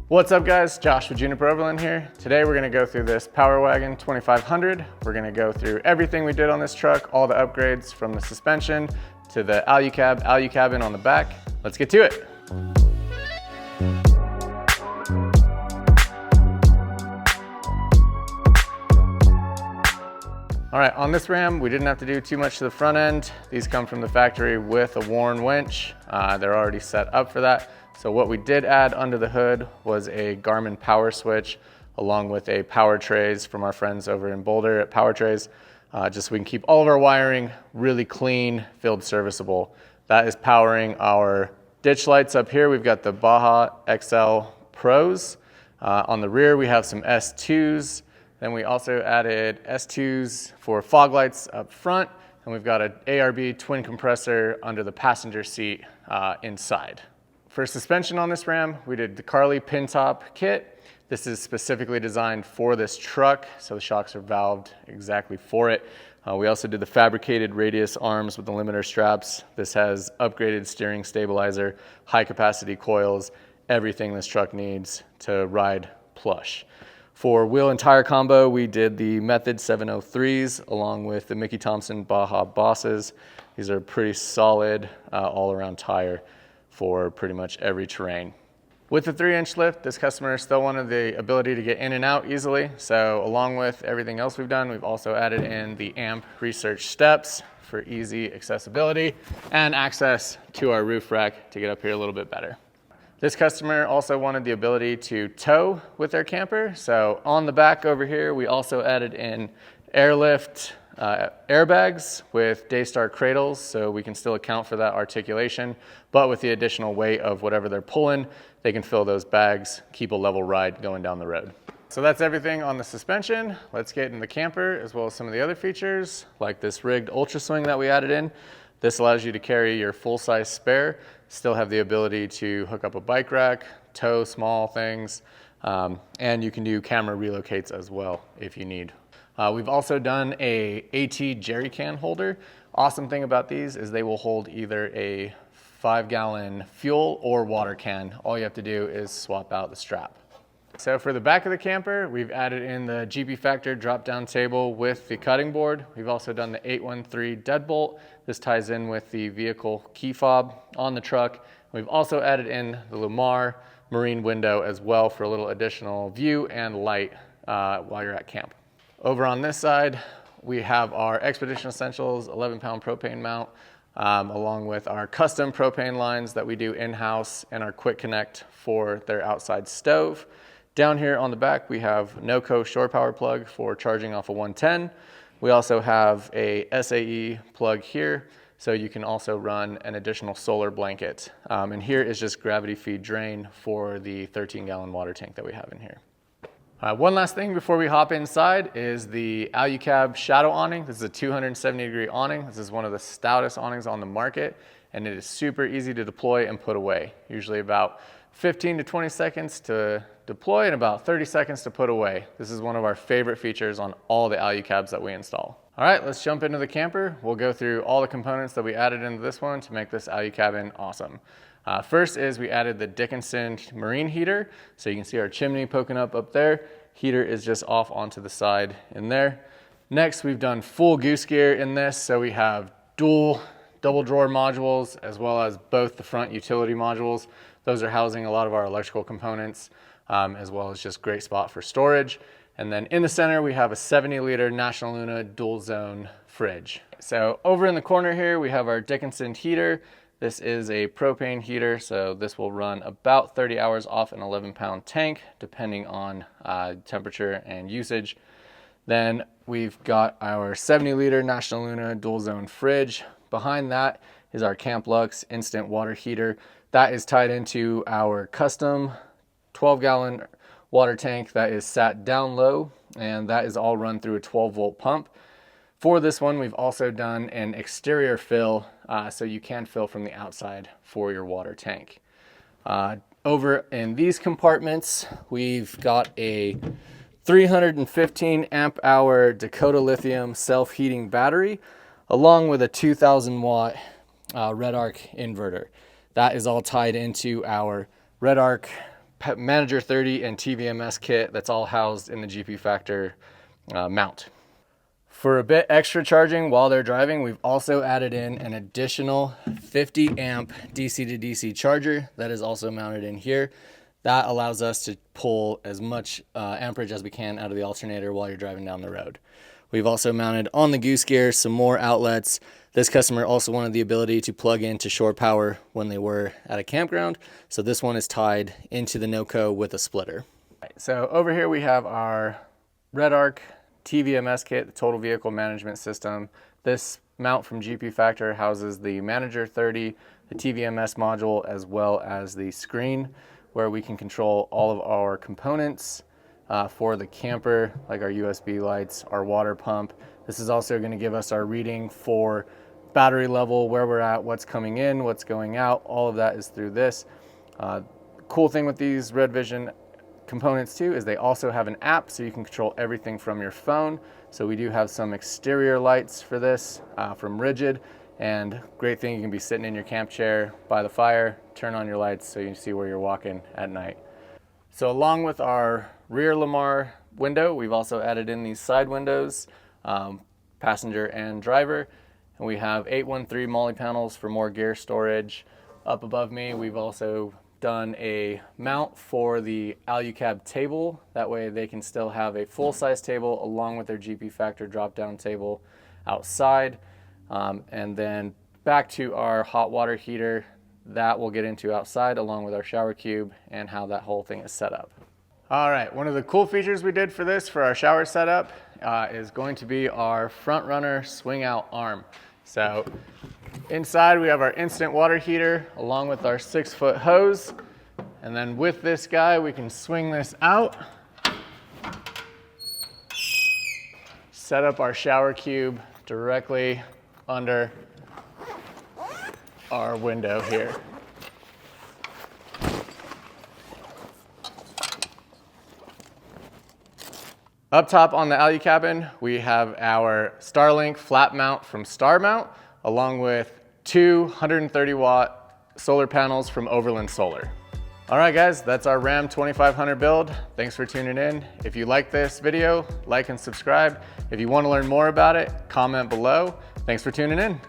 What's up guys, Josh with Juniper Overland here. Today we're gonna go through this Powerwagon 2500. We're gonna go through everything we did on this truck, all the upgrades from the suspension to the Alu-Cab Alu-Cabin on the back. Let's get to it. All right, on this Ram, we didn't have to do too much to the front end. These come from the factory with a worn winch. They're already set up for that. So what we did add under the hood was a Garmin power switch along with a power trays from our friends over in Boulder at Power Trays, just so we can keep all of our wiring really clean, field serviceable. That is powering our ditch lights up here. We've got the Baja XL Pros. On the rear, we have some S2s. Then we also added S2s for fog lights up front, and we've got an ARB twin compressor under the passenger seat inside. For suspension on this Ram, we did the Carly pin top kit. This is specifically designed for this truck, so the shocks are valved exactly for it. We also did the fabricated radius arms with the limiter straps. This has upgraded steering stabilizer, high capacity coils, everything this truck needs to ride plush. For wheel and tire combo, we did the Method 703s along with the Mickey Thompson Baja Bosses. These are pretty solid all-around tire for pretty much every terrain. With the 3-inch lift, this customer still wanted the ability to get in and out easily. So along with everything else we've done, we've also added in the AMP research steps for easy accessibility and access to our roof rack to get up here a little bit better. This customer also wanted the ability to tow with their camper. So on the back over here, we also added in airlift airbags with Daystar cradles, so we can still account for that articulation, but with the additional weight of whatever they're pulling, they can fill those bags, keep a level ride going down the road. So that's everything on the suspension. Let's get in the camper as well as some of the other features, like this rigged ultra swing that we added in. This allows you to carry your full-size spare, still have the ability to hook up a bike rack, tow small things, and you can do camera relocates as well if you need. We've also done a AT jerry can holder. Awesome thing about these is they will hold either a 5-gallon fuel or water can. All you have to do is swap out the strap. So for the back of the camper, we've added in the GP Factor drop-down table with the cutting board. We've also done the 813 deadbolt. This ties in with the vehicle key fob on the truck. We've also added in the Lamar marine window as well for a little additional view and light while you're at camp. Over on this side, we have our Expedition Essentials 11-pound propane mount, along with our custom propane lines that we do in-house and our quick connect for their outside stove. Down here on the back, we have NOCO shore power plug for charging off a 110. We also have a SAE plug here, so you can also run an additional solar blanket. And here is just gravity feed drain for the 13-gallon water tank that we have in here. One last thing before we hop inside is the Alu-Cab shadow awning. This is a 270-degree awning. This is one of the stoutest awnings on the market, and it is super easy to deploy and put away. Usually about 15 to 20 seconds to deploy and about 30 seconds to put away. This is one of our favorite features on all the Alu-Cabs that we install. All right, let's jump into the camper. We'll go through all the components that we added into this one to make this Alu-Cabin awesome. First is we added the Dickinson marine heater. So you can see our chimney poking up there. Heater is just off onto the side in there. Next, we've done full goose gear in this. So we have dual double drawer modules as well as both the front utility modules. Those are housing a lot of our electrical components, as well as just great spot for storage. And then in the center, we have a 70-liter National Luna dual zone fridge. So over in the corner here, we have our Dickinson heater. This is a propane heater, so this will run about 30 hours off an 11-pound tank, depending on temperature and usage. Then we've got our 70-liter National Luna dual zone fridge. Behind that is our Camp Lux instant water heater. That is tied into our custom 12-gallon water tank that is sat down low, and that is all run through a 12-volt pump. For this one, we've also done an exterior fill, so you can fill from the outside for your water tank. Over in these compartments, we've got a 315 amp hour Dakota lithium self-heating battery, along with a 2000 watt Red Arc inverter. That is all tied into our Red Arc Manager 30 and TVMS kit that's all housed in the GP Factor mount. For a bit extra charging while they're driving, we've also added in an additional 50 amp DC to DC charger that is also mounted in here. That allows us to pull as much amperage as we can out of the alternator while you're driving down the road. We've also mounted on the goose gear some more outlets. This customer also wanted the ability to plug into shore power when they were at a campground. So this one is tied into the NOCO with a splitter. So over here we have our Red Arc TVMS kit, the Total Vehicle Management System. This mount from GP Factor houses the Manager 30, the TVMS module, as well as the screen where we can control all of our components for the camper, like our USB lights, our water pump. This is also going to give us our reading for battery level, where we're at, what's coming in, what's going out. All of that is through this. Cool thing with these Red Vision components too is they also have an app, so you can control everything from your phone. So we do have some exterior lights for this from Rigid, and great thing, you can be sitting in your camp chair by the fire, turn on your lights so you can see where you're walking at night. So along with our rear Lamar window, we've also added in these side windows, passenger and driver, and we have 813 MOLLE panels for more gear storage. Up above me, we've also done a mount for the Alu-Cab table. That way they can still have a full-size table along with their GP Factor drop-down table outside. And then back to our hot water heater that we'll get into outside, along with our shower cube and how that whole thing is set up. All right, one of the cool features we did for this, for our shower setup, is going to be our front runner swing out arm. So inside we have our instant water heater along with our 6-foot hose. And then with this guy, we can swing this out, set up our shower cube directly under our window here. Up top on the Alu-Cabin, we have our Starlink flat mount from Star Mount, along with 2 130-watt solar panels from Overland Solar. All right, guys, that's our Ram 2500 build. Thanks for tuning in. If you like this video, like and subscribe. If you want to learn more about it, comment below. Thanks for tuning in.